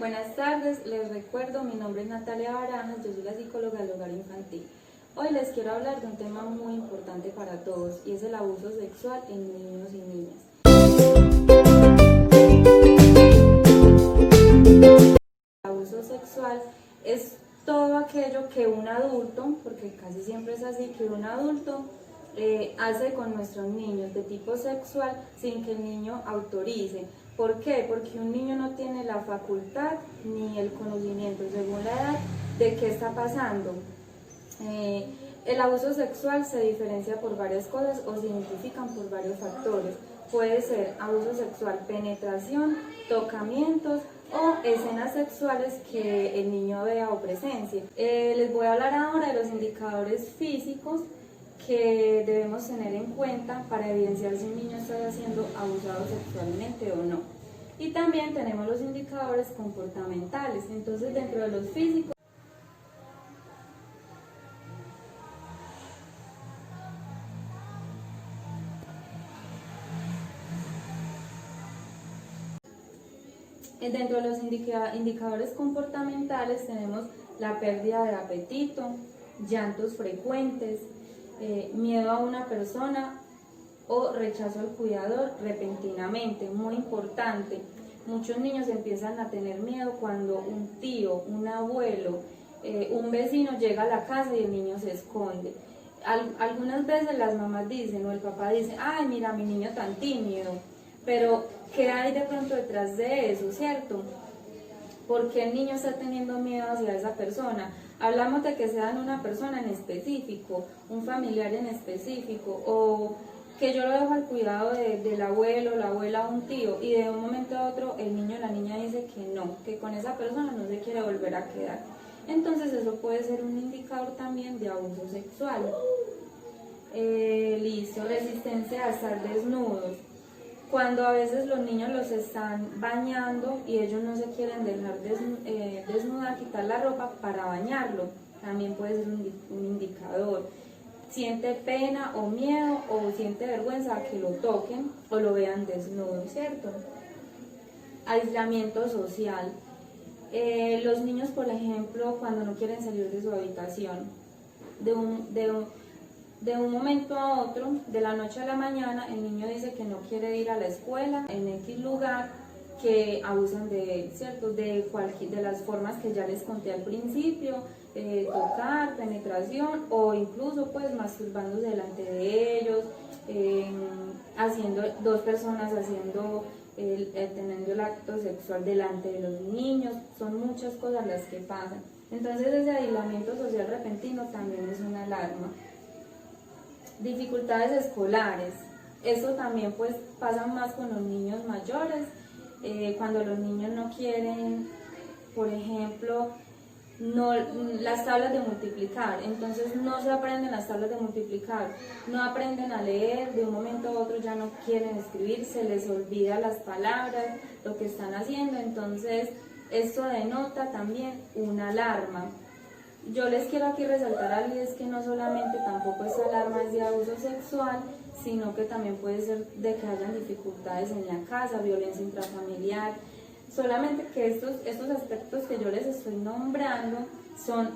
Buenas tardes, les recuerdo, mi nombre es Natalia Barajas, yo soy la psicóloga del hogar infantil. Hoy les quiero hablar de un tema muy importante para todos y es el abuso sexual en niños y niñas. El abuso sexual es todo aquello que un adulto, porque casi siempre es así, que un adulto hace con nuestros niños de tipo sexual sin que el niño autorice. ¿Por qué? Porque un niño no tiene la facultad ni el conocimiento, según la edad, de qué está pasando. El abuso sexual se diferencia por varias cosas o se identifican por varios factores. Puede ser abuso sexual, penetración, tocamientos o escenas sexuales que el niño vea o presencie. Les voy a hablar ahora de los indicadores físicos que debemos tener en cuenta para evidenciar si un niño está siendo abusado sexualmente o no. Y también tenemos los indicadores comportamentales. Entonces, dentro de los físicos, indicadores comportamentales tenemos la pérdida de apetito, llantos frecuentes, miedo a una persona o rechazo al cuidador repentinamente. Muy importante, muchos niños empiezan a tener miedo cuando un tío, un abuelo, un vecino llega a la casa y el niño se esconde. Algunas veces las mamás dicen o el papá dice, ay, mira, mi niño tan tímido, pero ¿qué hay de pronto detrás de eso, cierto? ¿Por qué el niño está teniendo miedo hacia esa persona? Hablamos de que sea en una persona en específico, un familiar en específico, o que yo lo dejo al cuidado del abuelo, la abuela, un tío, y de un momento a otro el niño o la niña dice que no, que con esa persona no se quiere volver a quedar. Entonces eso puede ser un indicador también de abuso sexual. Listo, resistencia a estar desnudos. Cuando a veces los niños los están bañando y ellos no se quieren dejar desnudar, quitar la ropa para bañarlo, también puede ser un indicador. Siente pena o miedo o siente vergüenza a que lo toquen o lo vean desnudo, ¿cierto? Aislamiento social. Los niños, por ejemplo, cuando no quieren salir de su habitación, de un momento a otro, de la noche a la mañana, el niño dice que no quiere ir a la escuela en X lugar, que abusan de él, ¿cierto? De las formas que ya les conté al principio, tocar, penetración o incluso pues masturbándose delante de ellos, haciendo dos personas teniendo el acto sexual delante de los niños. Son muchas cosas las que pasan. Entonces ese aislamiento social repentino también es una alarma. Dificultades escolares, eso también pues pasa más con los niños mayores, cuando los niños no quieren, por ejemplo, las tablas de multiplicar, entonces no se aprenden las tablas de multiplicar, no aprenden a leer, de un momento a otro ya no quieren escribir, se les olvida las palabras, lo que están haciendo. Entonces esto denota también una alarma. Yo les quiero aquí resaltar algo, y es que no solamente tampoco esta alarma es de abuso sexual, sino que también puede ser de que hayan dificultades en la casa, violencia intrafamiliar. Solamente que estos aspectos que yo les estoy nombrando son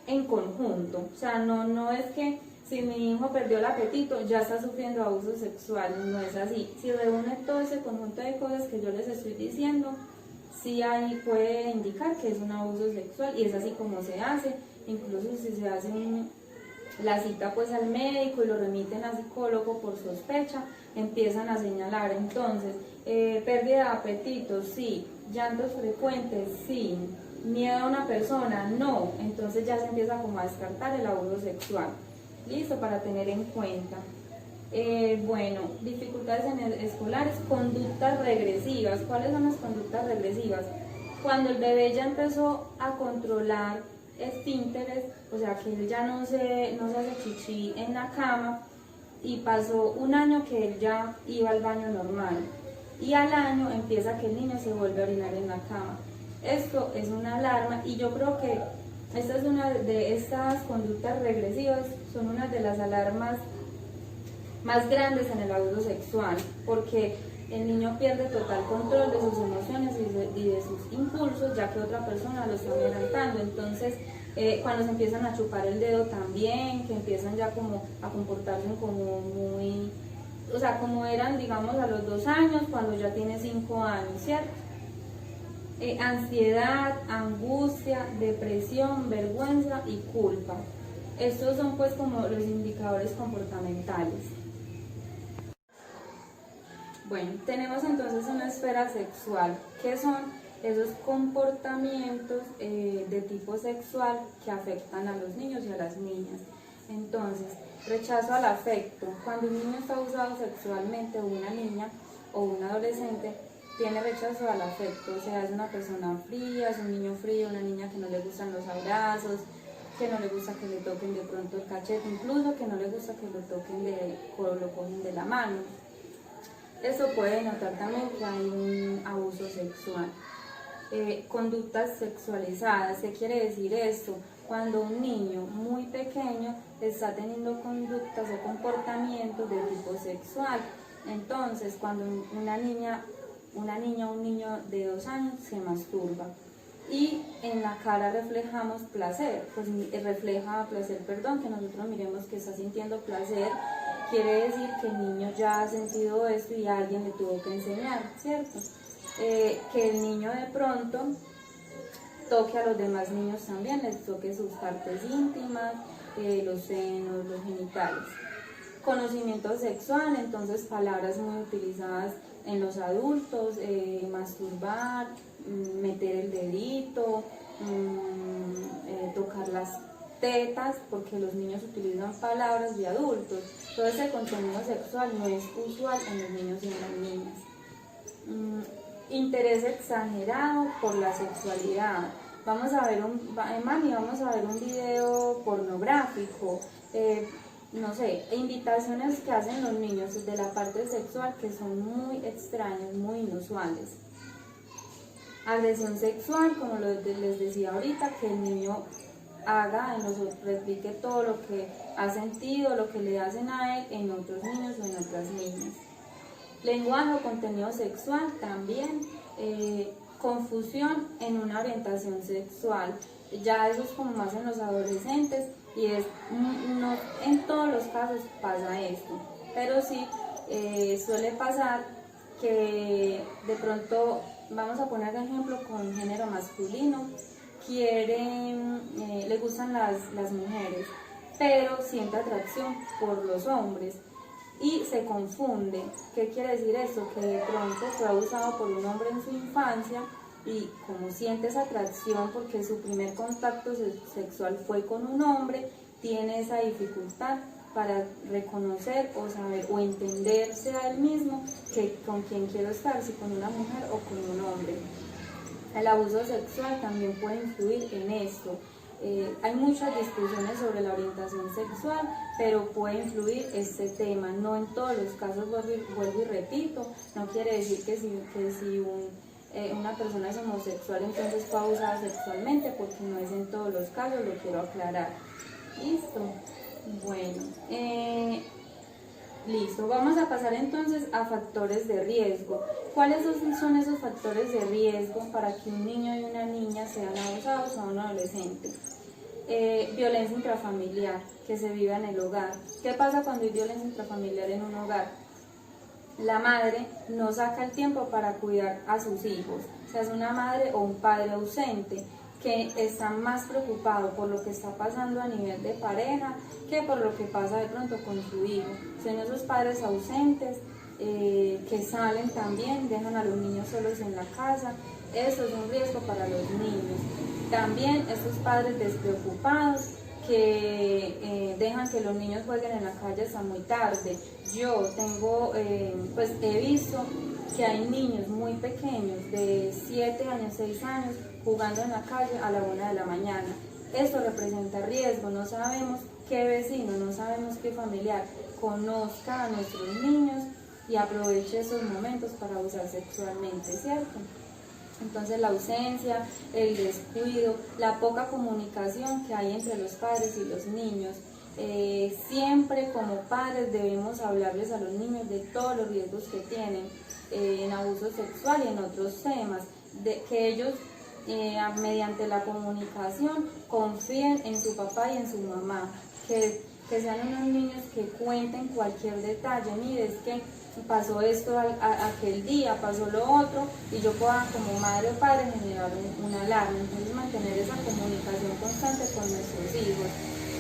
en conjunto. O sea, no es que si mi hijo perdió el apetito ya está sufriendo abuso sexual, no es así. Si reúne todo ese conjunto de cosas que yo les estoy diciendo, sí ahí puede indicar que es un abuso sexual, y es así como se hace. Incluso si se hace la cita pues al médico y lo remiten a psicólogo por sospecha, empiezan a señalar entonces pérdida de apetito, sí, llantos frecuentes, sí, miedo a una persona, no. Entonces ya se empieza como a descartar el abuso sexual. Listo, para tener en cuenta. Bueno, dificultades escolares, conductas regresivas. ¿Cuáles son las conductas regresivas? Cuando el bebé ya empezó a controlar esfínteres, o sea que él ya no se hace chichi en la cama, y pasó un año que él ya iba al baño normal, y al año empieza que el niño se vuelve a orinar en la cama. Esto es una alarma, y yo creo que esta es una de estas conductas regresivas, son una de las alarmas más grandes en el abuso sexual, porque el niño pierde total control de sus emociones y de sus impulsos, ya que otra persona lo está amedrentando. Entonces, cuando se empiezan a chupar el dedo también, que empiezan ya como a comportarse como muy, o sea, como eran, digamos, a los 2 años, cuando ya tiene 5 años, ¿cierto? Ansiedad, angustia, depresión, vergüenza y culpa. Estos son pues como los indicadores comportamentales. Bueno, tenemos entonces una esfera sexual, que son esos comportamientos de tipo sexual que afectan a los niños y a las niñas. Entonces, rechazo al afecto. Cuando un niño está abusado sexualmente, o una niña o un adolescente tiene rechazo al afecto, o sea, es una persona fría, es un niño frío, una niña que no le gustan los abrazos, que no le gusta que le toquen de pronto el cachete, incluso que no le gusta que lo toquen lo cogen de la mano. Eso puede notar también que hay un abuso sexual. Conductas sexualizadas, ¿qué quiere decir esto? Cuando un niño muy pequeño está teniendo conductas o comportamientos de tipo sexual. Entonces, cuando una niña o un niño de 2 años se masturba y en la cara reflejamos placer, pues refleja placer, perdón, que nosotros miremos que está sintiendo placer, quiere decir que el niño ya ha sentido esto y alguien le tuvo que enseñar, ¿cierto? Que el niño de pronto toque a los demás niños también, les toque sus partes íntimas, los senos, los genitales. Conocimiento sexual, entonces palabras muy utilizadas en los adultos, masturbar, meter el dedito, tocar las tetas, porque los niños utilizan palabras de adultos. Todo ese contenido sexual no es usual en los niños y en las niñas. Interés exagerado por la sexualidad. Vamos a ver vamos a ver un video pornográfico, no sé, invitaciones que hacen los niños de la parte sexual que son muy extrañas, muy inusuales. Agresión sexual, como les decía ahorita, que el niño haga, replique todo lo que ha sentido, lo que le hacen a él en otros niños o en otras niñas. Lenguaje o contenido sexual también, confusión en una orientación sexual, ya eso es como más en los adolescentes y no en todos los casos pasa esto, pero sí suele pasar que de pronto, vamos a poner ejemplo con género masculino, le gustan las mujeres, pero siente atracción por los hombres y se confunde. ¿Qué quiere decir esto? Que de pronto fue abusado por un hombre en su infancia y como siente esa atracción porque su primer contacto sexual fue con un hombre, tiene esa dificultad para reconocer o saber o entenderse a él mismo que con quién quiero estar, si con una mujer o con un hombre. El abuso sexual también puede influir en esto. Hay muchas discusiones sobre la orientación sexual, pero puede influir este tema. No en todos los casos, vuelvo y repito, no quiere decir que si una persona es homosexual entonces fue abusada sexualmente, porque no es en todos los casos, lo quiero aclarar. ¿Listo? Bueno, listo. Vamos a pasar entonces a factores de riesgo. ¿Cuáles son esos factores de riesgo para que un niño y una niña sean abusados o un adolescente? Violencia intrafamiliar que se vive en el hogar. ¿Qué pasa cuando hay violencia intrafamiliar en un hogar? La madre no saca el tiempo para cuidar a sus hijos. O sea, es una madre o un padre ausente que están más preocupados por lo que está pasando a nivel de pareja que por lo que pasa de pronto con su hijo. Son esos padres ausentes que salen también, dejan a los niños solos en la casa. Eso es un riesgo para los niños. También esos padres despreocupados que dejan que los niños jueguen en la calle hasta muy tarde. Yo pues he visto que hay niños muy pequeños de 7 años, 6 años jugando en la calle a la 1 de la mañana. Esto representa riesgo, no sabemos qué vecino, no sabemos qué familiar conozca a nuestros niños y aproveche esos momentos para abusar sexualmente, ¿cierto? Entonces la ausencia, el descuido, la poca comunicación que hay entre los padres y los niños. Siempre como padres debemos hablarles a los niños de todos los riesgos que tienen. en abuso sexual y en otros temas, de que ellos mediante la comunicación confíen en su papá y en su mamá, que sean unos niños que cuenten cualquier detalle. Mire, es que pasó esto aquel día, pasó lo otro, y yo pueda como madre o padre generar una alarma. Entonces mantener esa comunicación constante con nuestros hijos.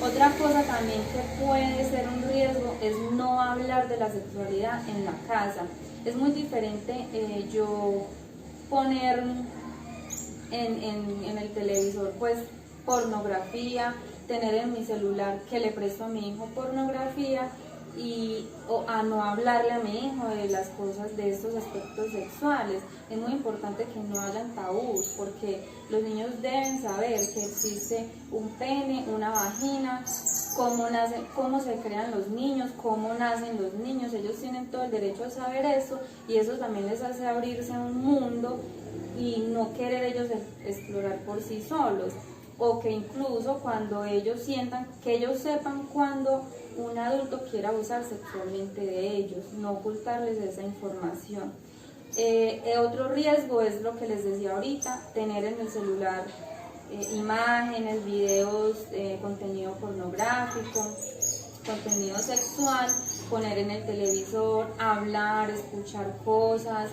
Otra cosa también que puede ser un riesgo es no hablar de la sexualidad en la casa. Es muy diferente yo poner en el televisor pues pornografía, tener en mi celular que le presto a mi hijo pornografía, o a no hablarle a mi hijo de las cosas, de estos aspectos sexuales. Es muy importante que no hayan tabús, porque los niños deben saber que existe un pene, una vagina, cómo se crean los niños, cómo nacen los niños. Ellos tienen todo el derecho a saber eso, y eso también les hace abrirse a un mundo y no querer ellos explorar por sí solos, o que incluso cuando ellos sientan, que ellos sepan cuando un adulto quiera abusar sexualmente de ellos, no ocultarles esa información. Otro riesgo es lo que les decía ahorita, tener en el celular imágenes, videos, contenido pornográfico, contenido sexual, poner en el televisor, hablar, escuchar cosas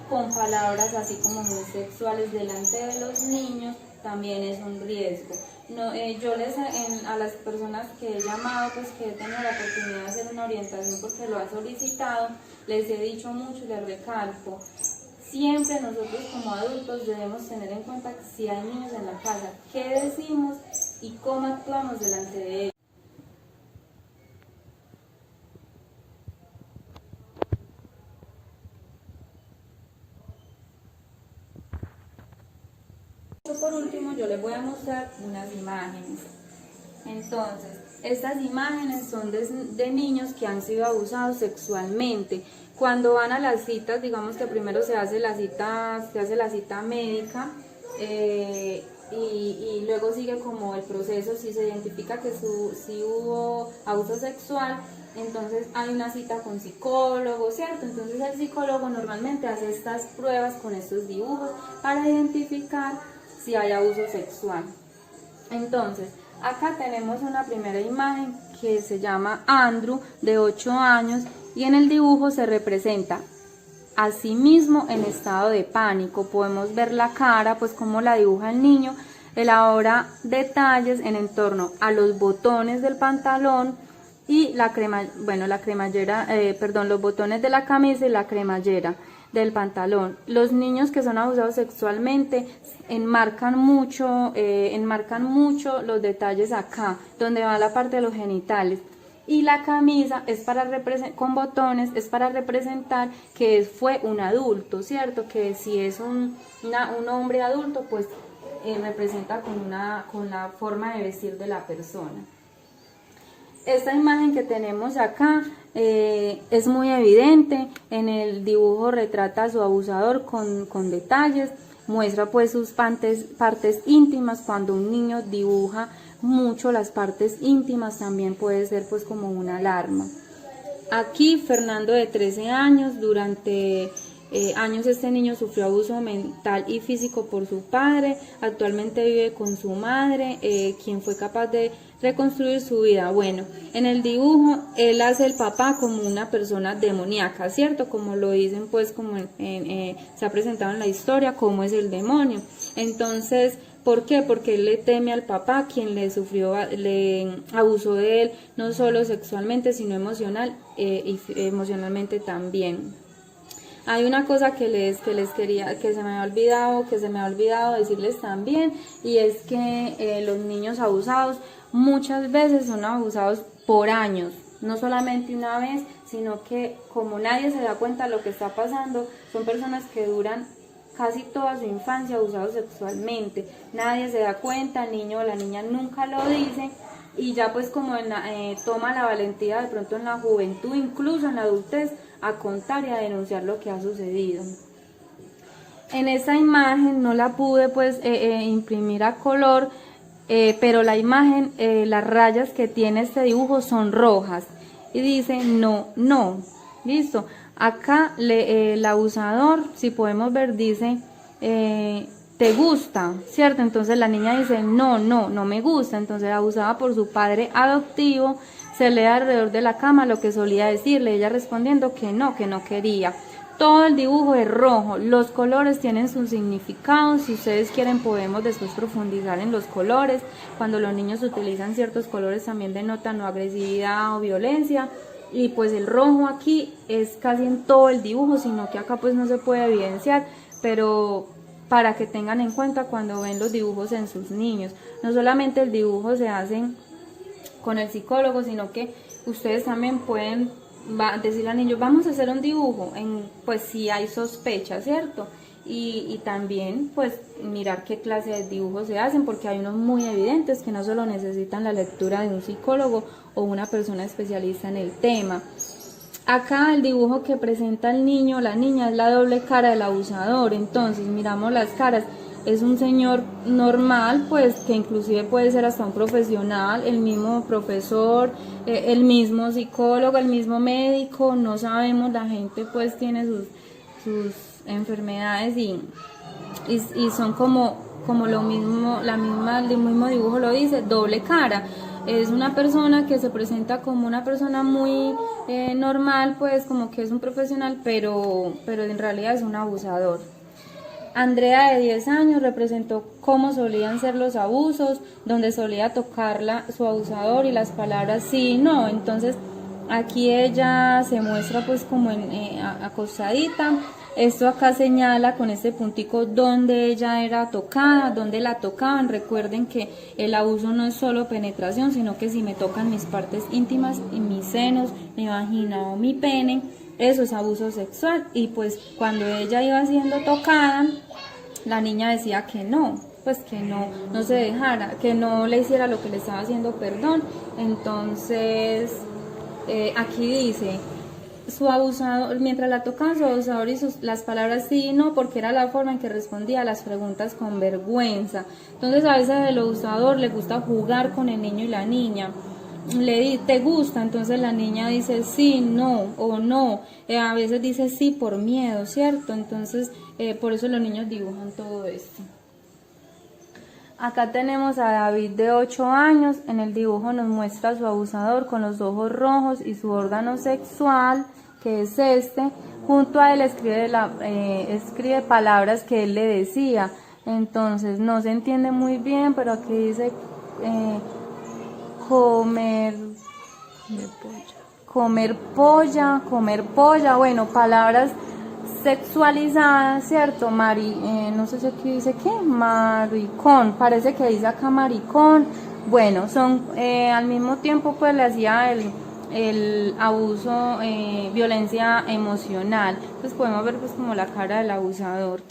con palabras así como muy sexuales delante de los niños, también es un riesgo. No, yo a las personas que he llamado, pues que he tenido la oportunidad de hacer una orientación porque lo ha solicitado, les he dicho mucho y les recalco, siempre nosotros como adultos debemos tener en cuenta que si hay niños en la casa, qué decimos y cómo actuamos delante de ellos. Por último, yo les voy a mostrar unas imágenes. Entonces, estas imágenes son de niños que han sido abusados sexualmente. Cuando van a las citas, digamos que primero se hace la cita médica, y luego sigue como el proceso. Si se identifica que si hubo abuso sexual, entonces hay una cita con psicólogo, ¿cierto? Entonces el psicólogo normalmente hace estas pruebas con estos dibujos para identificar si hay abuso sexual. Entonces, acá tenemos una primera imagen que se llama Andrew, de 8 años, y en el dibujo se representa a sí mismo en estado de pánico. Podemos ver la cara, pues como la dibuja el niño. Elabora detalles en torno a los botones del pantalón y los botones de la camisa y la cremallera del pantalón. Los niños que son abusados sexualmente enmarcan mucho los detalles acá, donde va la parte de los genitales. Y la camisa es con botones, es para representar que fue un adulto, ¿cierto? Que si es un hombre adulto, pues representa con la forma de vestir de la persona. Esta imagen que tenemos acá es muy evidente. En el dibujo retrata a su abusador con detalles, muestra pues sus partes íntimas. Cuando un niño dibuja mucho las partes íntimas, también puede ser pues como una alarma. Aquí Fernando, de 13 años, durante años este niño sufrió abuso mental y físico por su padre. Actualmente vive con su madre, quien fue capaz de reconstruir su vida. Bueno, en el dibujo él hace el papá como una persona demoníaca, ¿cierto? Como lo dicen pues, como se ha presentado en la historia, como es el demonio. Entonces, ¿por qué? Porque él le teme al papá, quien le abusó de él, no solo sexualmente, sino emocionalmente también. Hay una cosa que se me ha olvidado decirles también, y es que los niños abusados muchas veces son abusados por años, no solamente una vez, sino que como nadie se da cuenta de lo que está pasando, son personas que duran casi toda su infancia abusados sexualmente. Nadie se da cuenta, el niño o la niña nunca lo dice, y ya pues como toma la valentía de pronto en la juventud, incluso en la adultez, a contar y a denunciar lo que ha sucedido. En esta imagen no la pude pues imprimir a color, pero la imagen, las rayas que tiene este dibujo son rojas y dice no, no, listo. Acá el abusador, si podemos ver, dice, ¿te gusta? ¿Cierto? Entonces la niña dice, no me gusta. Entonces abusada por su padre adoptivo, se lee alrededor de la cama lo que solía decirle, ella respondiendo que no quería. Todo el dibujo es rojo, los colores tienen su significado, si ustedes quieren podemos después profundizar en los colores, cuando los niños utilizan ciertos colores también denotan o agresividad o violencia, y pues el rojo aquí es casi en todo el dibujo, sino que acá pues no se puede evidenciar, pero para que tengan en cuenta cuando ven los dibujos en sus niños, no solamente el dibujo se hace con el psicólogo, sino que ustedes también pueden decirle al niño, vamos a hacer un dibujo, pues si hay sospecha, ¿cierto? Y también pues mirar qué clase de dibujos se hacen, porque hay unos muy evidentes que no solo necesitan la lectura de un psicólogo o una persona especialista en el tema. Acá el dibujo que presenta el niño o la niña es la doble cara del abusador, entonces miramos las caras. Es un señor normal, pues que inclusive puede ser hasta un profesional, el mismo profesor, el mismo psicólogo, el mismo médico, no sabemos, la gente pues tiene sus enfermedades y son como lo mismo, el mismo dibujo lo dice, doble cara. Es una persona que se presenta como una persona muy normal, pues como que es un profesional, pero en realidad es un abusador. Andrea, de 10 años, representó cómo solían ser los abusos, donde solía tocarla su abusador y las palabras sí y no. Entonces aquí ella se muestra pues como acostadita. Esto acá señala con este puntico donde ella era tocada, donde la tocaban. Recuerden que el abuso no es solo penetración, sino que si me tocan mis partes íntimas y mis senos, mi vagina o mi pene, eso es abuso sexual. Y pues cuando ella iba siendo tocada, la niña decía que no, pues que no se dejara, que no le hiciera lo que le estaba haciendo perdón. Entonces aquí dice, su abusador, mientras la tocaban, su abusador y las palabras sí y no, porque era la forma en que respondía a las preguntas con vergüenza. Entonces a veces el abusador le gusta jugar con el niño y la niña. ¿Te gusta? Entonces la niña dice sí, no o no. A veces dice sí por miedo, ¿cierto? Entonces por eso los niños dibujan todo esto. Acá tenemos a David de 8 años, en el dibujo nos muestra a su abusador con los ojos rojos y su órgano sexual, que es este, junto a él escribe palabras que él le decía. Entonces no se entiende muy bien, pero aquí dice comer polla, bueno, palabras sexualizadas, ¿cierto? No sé si aquí dice qué, maricón, parece que dice acá maricón. Bueno, son al mismo tiempo pues le hacía el abuso, violencia emocional. Pues podemos ver pues como la cara del abusador.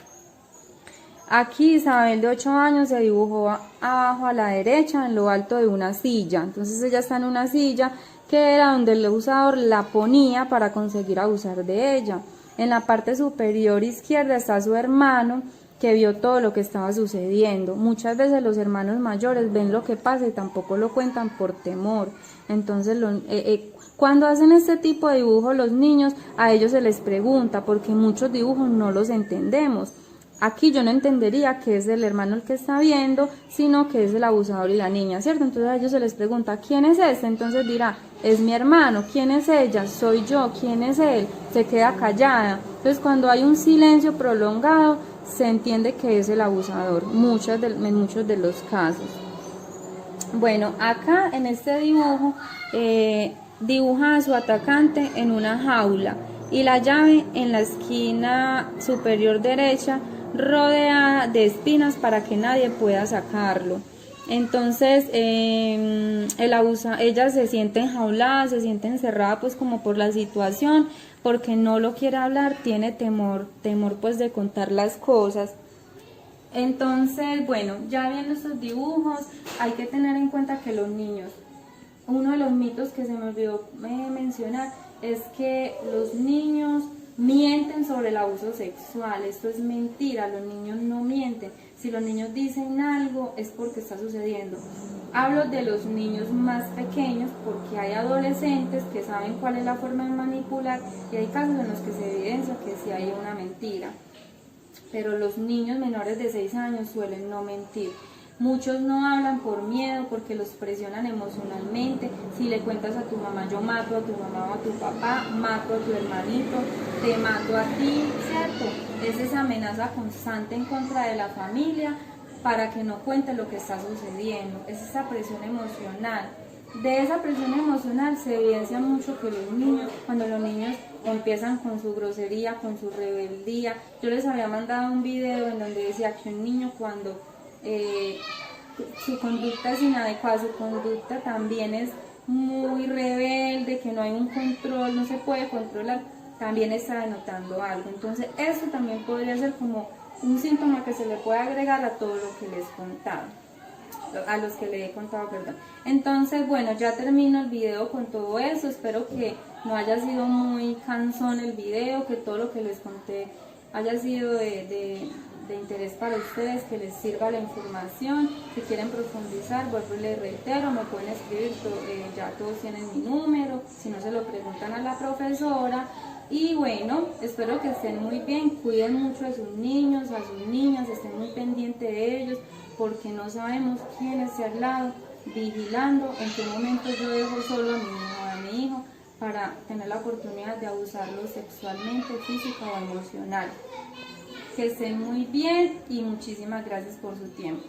Aquí Isabel de 8 años se dibujó abajo a la derecha en lo alto de una silla. Entonces ella está en una silla que era donde el abusador la ponía para conseguir abusar de ella. En la parte superior izquierda está su hermano, que vio todo lo que estaba sucediendo. Muchas veces los hermanos mayores ven lo que pasa y tampoco lo cuentan por temor. Entonces cuando hacen este tipo de dibujos los niños, a ellos se les pregunta, porque muchos dibujos no los entendemos. Aquí yo no entendería que es el hermano el que está viendo, sino que es el abusador y la niña, ¿cierto? Entonces a ellos se les pregunta, ¿quién es este? Entonces dirá, es mi hermano. ¿Quién es ella? Soy yo. ¿Quién es él? Se queda callada. Entonces cuando hay un silencio prolongado, se entiende que es el abusador, en muchos de los casos. Bueno, acá en este dibujo dibuja a su atacante en una jaula y la llave en la esquina superior derecha, rodeada de espinas para que nadie pueda sacarlo. Entonces ella se siente enjaulada, se siente encerrada pues como por la situación, porque no lo quiere hablar, tiene temor pues de contar las cosas. Entonces, bueno, ya viendo estos dibujos, hay que tener en cuenta que los niños, uno de los mitos que se me olvidó mencionar es que los niños mienten sobre el abuso sexual. Esto es mentira, los niños no mienten. Si los niños dicen algo es porque está sucediendo. Hablo de los niños más pequeños porque hay adolescentes que saben cuál es la forma de manipular y hay casos en los que se evidencia que sí hay una mentira. Pero los niños menores de 6 años suelen no mentir. Muchos no hablan por miedo, porque los presionan emocionalmente. Si le cuentas a tu mamá, yo mato a tu mamá o a tu papá, mato a tu hermanito, te mato a ti, ¿cierto? Es esa amenaza constante en contra de la familia para que no cuente lo que está sucediendo. Es esa presión emocional. De esa presión emocional se evidencia mucho que los niños, cuando los niños empiezan con su grosería, con su rebeldía. Yo les había mandado un video en donde decía que un niño cuando su conducta es inadecuada, su conducta también es muy rebelde, que no hay un control, no se puede controlar, también está denotando algo. Entonces eso también podría ser como un síntoma que se le puede agregar a todo lo que les contaba, a los que le he contado, perdón. Entonces, bueno, ya termino el video con todo eso. Espero que no haya sido muy cansón el video, que todo lo que les conté haya sido de interés para ustedes, que les sirva la información. Si quieren profundizar, vuelvo y les reitero, me pueden escribir, ya todos tienen mi número, si no se lo preguntan a la profesora. Y bueno, espero que estén muy bien, cuiden mucho a sus niños, a sus niñas, estén muy pendientes de ellos, porque no sabemos quién está al lado, vigilando en qué momento yo dejo solo a mi hijo o a mi hijo para tener la oportunidad de abusarlo sexualmente, física o emocional. Que estén muy bien y muchísimas gracias por su tiempo.